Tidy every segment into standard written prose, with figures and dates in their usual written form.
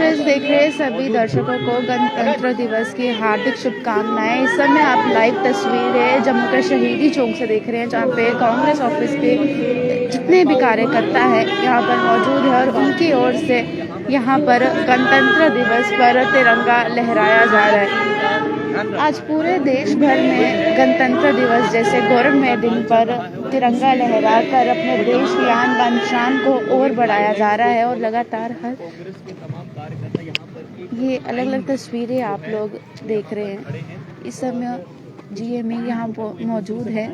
Express देख रहे सभी दर्शकों को गणतंत्र दिवस की हार्दिक शुभकामनाएं। इस समय आप लाइव तस्वीरें जम्मू के शहीदी चौक से देख रहे हैं, जहां पे कांग्रेस ऑफिस के जितने भी कार्यकर्ता हैं यहां पर मौजूद है और उनकी ओर से यहां पर गणतंत्र दिवस पर तिरंगा लहराया जा रहा है। आज पूरे देश भर में गणतंत्र दिवस जैसे गौरवमय दिन पर तिरंगा लहराकर अपने देश की आन बान शान को और बढ़ाया जा रहा है। और लगातार हर ये अलग अलग तस्वीरें आप लोग देख रहे हैं। इस समय जीएमए यहाँ मौजूद है,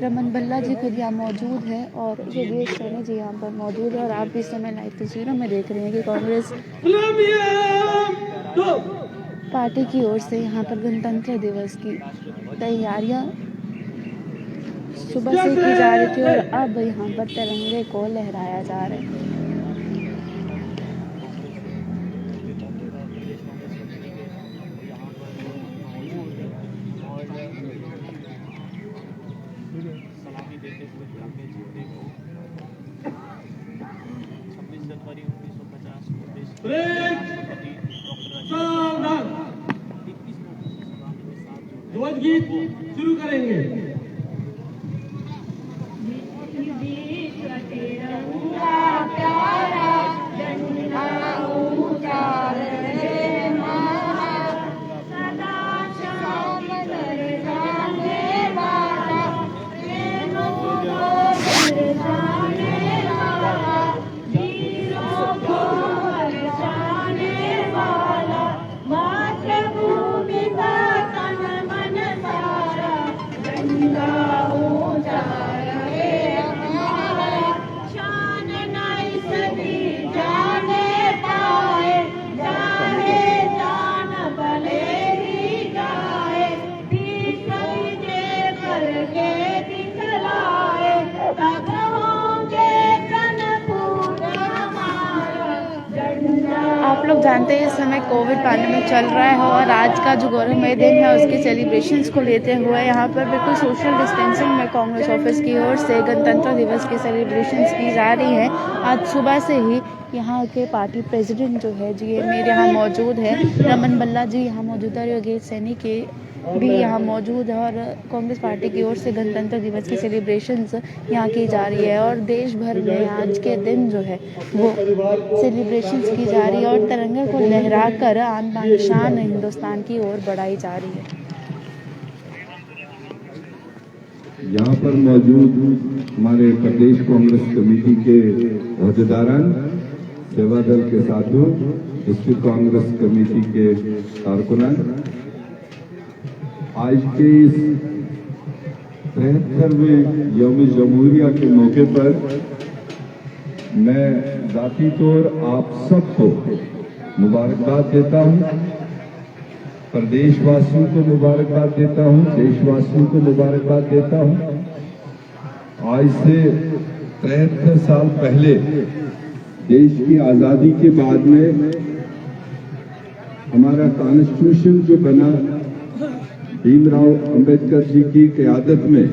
रमन भल्ला जी खुद यहाँ मौजूद है और योगेश सैनी जी यहाँ पर मौजूद है। और आप इस समय लाइव तस्वीरों में देख रहे हैं कि कांग्रेस पार्टी की ओर से यहाँ पर गणतंत्र दिवस की तैयारियां सुबह से की जा रही थी और अब यहाँ पर तिरंगे को लहराया जा रहा है। ध्वज गीत शुरू करेंगे। आप लोग जानते हैं इस समय कोविड पैंडेमिक चल रहा है और आज का जो गौरवमय दिन है उसके सेलिब्रेशंस को लेते हुए यहाँ पर बिल्कुल सोशल डिस्टेंसिंग में कांग्रेस ऑफिस की ओर से गणतंत्र दिवस की सेलिब्रेशंस की जा रही है। आज सुबह से ही यहाँ के पार्टी प्रेसिडेंट जो है जीएमए यहाँ मौजूद है, रमन भल्ला जी यहाँ मौजूद है, योगेश सैनी के भी यहाँ मौजूद है और कांग्रेस पार्टी की ओर से गणतंत्र दिवस की सेलिब्रेशंस यहाँ की जा रही है। और देश भर में आज के दिन जो है वो सेलिब्रेशंस की जा रही है और तिरंगे को लहराकर आन बान शान हिंदुस्तान की ओर बढ़ाई जा रही है। यहाँ पर मौजूद हमारे प्रदेश कांग्रेस कमेटी के अहदेदारान, सेवा दल के साथियों, डिस्ट्रिक्ट कांग्रेस कमेटी के कारकुनान, आज के इस 73वें यौम जमहूरिया के मौके पर मैं जाती तौर आप सबको मुबारकबाद देता हूं, प्रदेशवासियों को मुबारकबाद देता हूं, देशवासियों को मुबारकबाद देता हूं। आज से 73 साल पहले देश की आजादी के बाद में हमारा कॉन्स्टिट्यूशन जो बना भीमराव अंबेडकर जी की क़यादत में,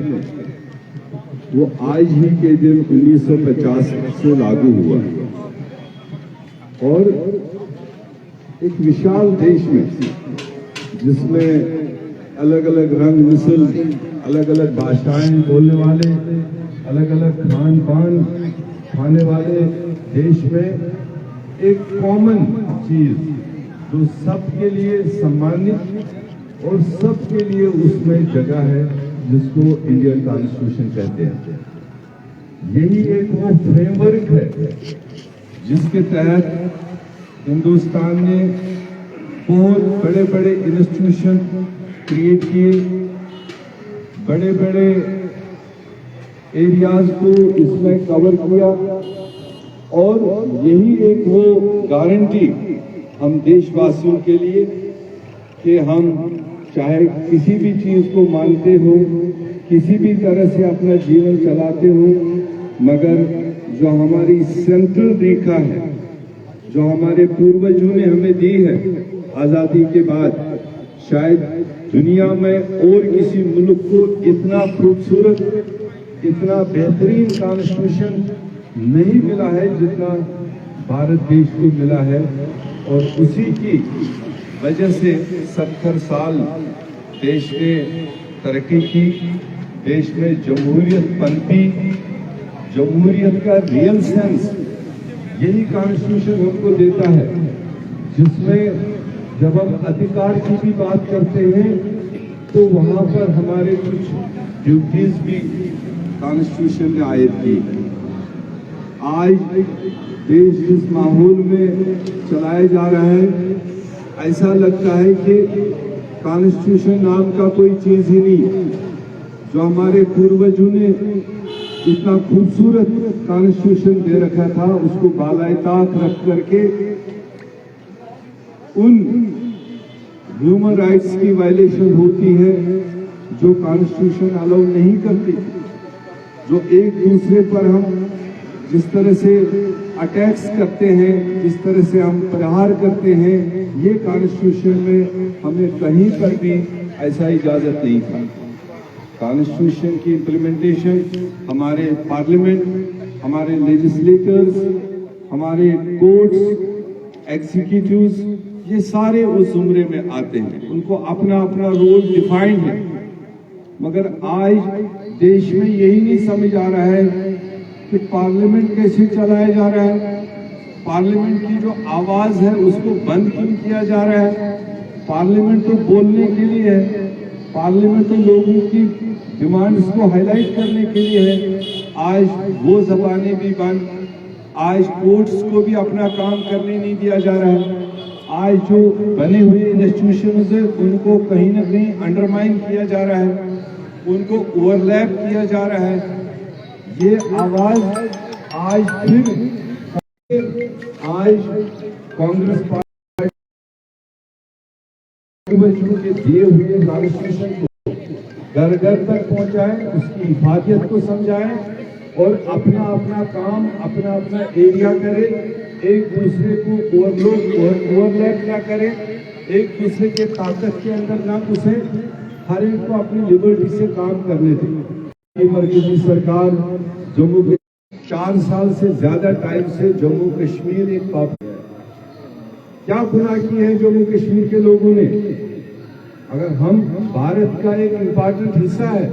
वो आज ही के दिन 1950 से लागू हुआ और एक विशाल देश में जिसमें अलग अलग रंग नस्ल, अलग अलग भाषाएं बोलने वाले, अलग अलग खान पान खाने वाले देश में एक कॉमन चीज जो सबके लिए सम्मानित और सबके लिए उसमें जगह है, जिसको इंडियन कॉन्स्टिट्यूशन कहते हैं। यही एक वो फ्रेमवर्क है जिसके तहत हिंदुस्तान ने बहुत बड़े बड़े इंस्टीट्यूशन क्रिएट किए, बड़े बड़े एरियाज को इसमें कवर किया और यही एक वो गारंटी हम देशवासियों के लिए कि हम चाहे किसी भी चीज को मानते हो, किसी भी तरह से अपना जीवन चलाते हो, मगर जो हमारी सेंट्रल रेखा है, जो हमारे पूर्वजों ने हमें दी है आजादी के बाद, शायद दुनिया में और किसी मुल्क को इतना खूबसूरत, इतना बेहतरीन कॉन्स्टिट्यूशन नहीं मिला है जितना भारत देश को मिला है। और उसी की वजह से 70 साल देश ने तरक्की की, देश में जमहूरियत पनपी। जमहूरियत का रियल सेंस यही कॉन्स्टिट्यूशन हमको देता है, जिसमें जब हम अधिकार की भी बात करते हैं तो वहां पर हमारे कुछ ड्यूटीज भी कॉन्स्टिट्यूशन ने आयत की है। आज देश जिस माहौल में चलाया जा रहा है, ऐसा लगता है कि कॉन्स्टिट्यूशन नाम का कोई चीज ही नहीं। जो हमारे पूर्वजों ने इतना खूबसूरत कॉन्स्टिट्यूशन दे रखा था, उसको बालाए ताक रख करके उन ह्यूमन राइट्स की वायलेशन होती है जो कॉन्स्टिट्यूशन अलाउ नहीं करती। जो एक दूसरे पर हम जिस तरह से अटैक्स करते हैं, जिस तरह से हम प्रहार करते हैं, ये कॉन्स्टिट्यूशन में हमें कहीं पर भी ऐसा इजाजत नहीं था। कॉन्स्टिट्यूशन की इम्प्लीमेंटेशन हमारे पार्लियामेंट, हमारे लेजिस्लेटर्स, हमारे कोर्ट्स, एग्जीक्यूटिव्स, ये सारे उस जुमरे में आते हैं। उनको अपना अपना रोल डिफाइंड है, मगर आज देश में यही नहीं समझ आ रहा है कि पार्लियामेंट कैसे चलाया जा रहा है। पार्लियामेंट की जो आवाज है उसको बंद क्यों किया जा रहा है। पार्लियामेंट तो बोलने के लिए है, पार्लियामेंट तो लोगों की डिमांड्स को हाईलाइट करने के लिए है। आज वो जबानें भी बंद, आज कोर्ट्स को भी अपना काम करने नहीं दिया जा रहा है। आज जो बने हुए इंस्टीट्यूशंस है उनको कहीं ना कहीं अंडरमाइन किया जा रहा है, उनको ओवरलैप किया जा रहा है। ये आवाज आज कांग्रेस पार्टी के दिए हुए कॉन्स्टिट्यूशन को घर घर तक पहुंचाए, उसकी हिफाजत को समझाए और अपना अपना काम, अपना अपना एरिया करे। एक दूसरे को ओवरलैप ना करे, एक दूसरे के ताकत के अंदर ना घुसे, हर एक को अपनी लिबर्टी से काम करने दें। मरकजी सरकार जम्मू 4 साल से ज्यादा टाइम से जम्मू कश्मीर एक पॉपुलर है। क्या गुनाह किए हैं जम्मू कश्मीर के लोगों ने? अगर हम भारत का एक इम्पोर्टेंट हिस्सा है,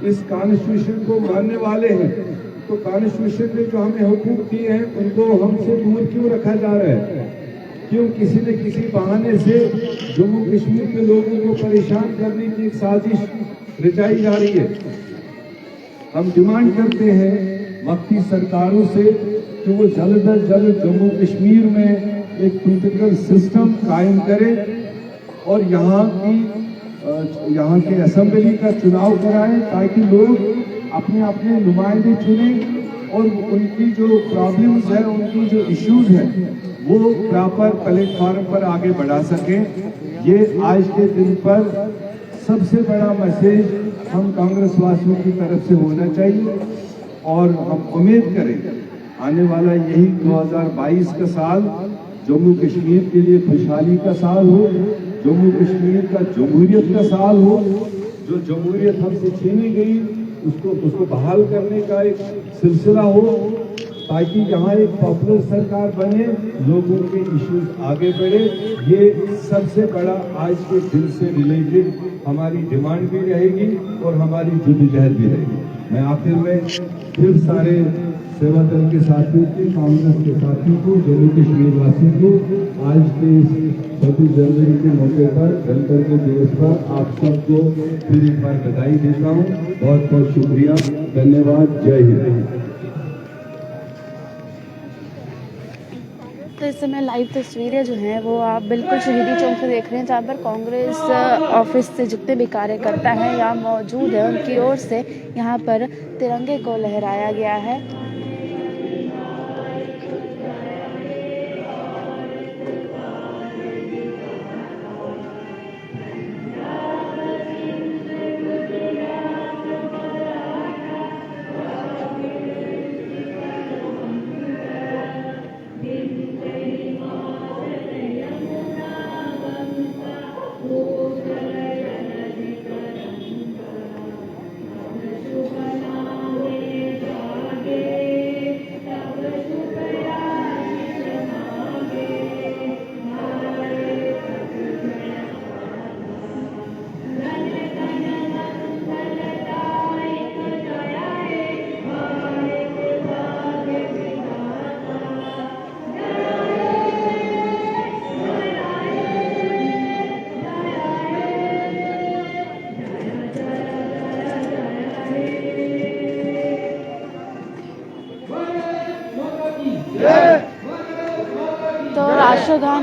इस कॉन्स्टिट्यूशन को मानने वाले हैं, तो कॉन्स्टिट्यूशन ने जो हमें हुकूक दिए हैं उनको हमसे दूर क्यों रखा जा रहा है? क्यों किसी न किसी बहाने से जम्मू कश्मीर के लोगों को परेशान करने की एक साजिश रचाई जा रही है? हम डिमांड करते हैं वक्ती सरकारों से कि वो जल्द अज जल्द जम्मू कश्मीर में एक पॉलिटिकल सिस्टम कायम करे और यहाँ के असेंबली का चुनाव कराएं, ताकि लोग अपने अपने नुमाइंदे चुने और उनकी जो प्रॉब्लम्स है, उनकी जो इश्यूज है, वो प्रॉपर प्लेटफॉर्म पर आगे बढ़ा सकें। ये आज के दिन पर सबसे बड़ा मैसेज हम कांग्रेस वासियों की तरफ से होना चाहिए और हम उम्मीद करें आने वाला यही 2022 का साल जम्मू कश्मीर के लिए खुशहाली का साल हो, जम्मू कश्मीर का जमहूरियत का साल हो। जो जमहूरियत हमसे छीनी गई उसको बहाल करने का एक सिलसिला हो, ताकि यहाँ एक पॉपुलर सरकार बने, लोगों के इश्यूज आगे बढ़े। ये सबसे बड़ा आज के दिन से रिलेटेड हमारी डिमांड भी रहेगी और हमारी जद्दोजहद भी रहेगी। मैं आखिर में फिर सारे सेवा दल के साथियों को, कांग्रेस के साथियों को, जम्मू कश्मीर वासियों को आज के 26 जनवरी के मौके पर गणतंत्र दिवस पर आप सबको फिर एक बार बधाई देता हूँ। बहुत बहुत शुक्रिया, धन्यवाद, जय हिंद। तो इस समय लाइव तस्वीरें जो हैं वो आप बिल्कुल शहीदी चौक से देख रहे हैं, जहाँ पर कांग्रेस ऑफिस से जितने भी कार्यकर्ता हैं यहाँ मौजूद हैं, उनकी ओर से यहाँ पर तिरंगे को लहराया गया है।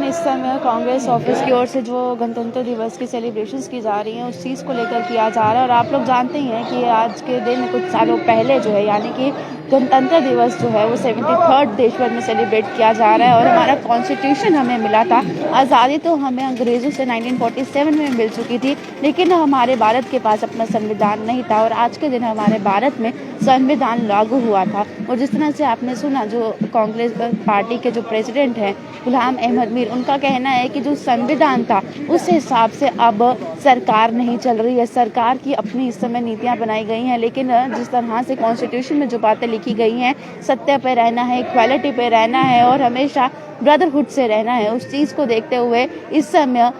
इस समय कांग्रेस ऑफिस की ओर से जो गणतंत्र दिवस की सेलिब्रेशंस की जा रही हैं उस चीज़ को लेकर किया जा रहा है। और आप लोग जानते ही हैं कि आज के दिन कुछ सालों पहले जो है यानी कि गणतंत्र दिवस जो है वो 73rd देश भर में सेलिब्रेट किया जा रहा है। और हमारा कॉन्स्टिट्यूशन हमें मिला था। आज़ादी तो हमें अंग्रेज़ों से 1947 में मिल चुकी थी, लेकिन हमारे भारत के पास अपना संविधान नहीं था। और आज के दिन हमारे भारत में संविधान लागू हुआ था। और जिस तरह से आपने सुना, जो कांग्रेस पार्टी के जो प्रेसिडेंट हैं गुलाम अहमद मीर, उनका कहना है कि जो संविधान था उस हिसाब से अब सरकार नहीं चल रही है। सरकार की अपनी इस समय नीतियां बनाई गई हैं, लेकिन जिस तरह से कॉन्स्टिट्यूशन में जो बातें लिखी गई हैं, सत्य पे रहना है, इक्वालिटी पे रहना है और हमेशा ब्रदरहुड से रहना है, उस चीज़ को देखते हुए इस समय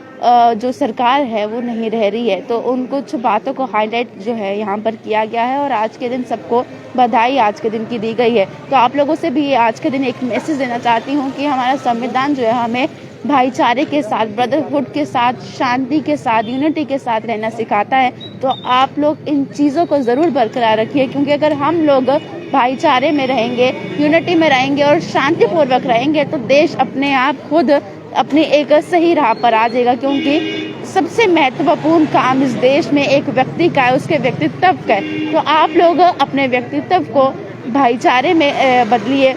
जो सरकार है वो नहीं रह रही है। तो उन कुछ बातों को हाईलाइट जो है यहाँ पर किया गया है और आज के दिन सबको बधाई आज के दिन की दी गई है। तो आप लोगों से भी आज के दिन एक मैसेज देना चाहती हूँ कि हमारा संविधान जो है हमें भाईचारे के साथ, ब्रदरहुड के साथ, शांति के साथ, यूनिटी के साथ रहना सिखाता है। तो आप लोग इन चीज़ों को ज़रूर बरकरार रखिए, क्योंकि अगर हम लोग भाईचारे में रहेंगे, यूनिटी में रहेंगे और शांतिपूर्वक रहेंगे तो देश अपने आप खुद अपनी एक सही राह पर आ जाएगा। क्योंकि सबसे महत्वपूर्ण काम इस देश में एक व्यक्ति का है, उसके व्यक्तित्व का है। तो आप लोग अपने व्यक्तित्व को भाईचारे में बदलिए,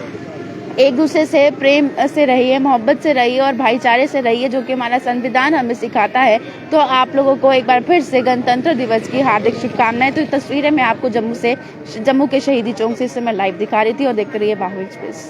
एक दूसरे से प्रेम से रहिए, मोहब्बत से रहिए और भाईचारे से रहिए, जो कि हमारा संविधान हमें सिखाता है। तो आप लोगों को एक बार फिर से गणतंत्र दिवस की हार्दिक शुभकामनाएं। तो तस्वीरें मैं आपको जम्मू के शहीदी चौक से इस समय लाइव दिखा रही थी और देखते रहिए बाहुबली एक्सप्रेस।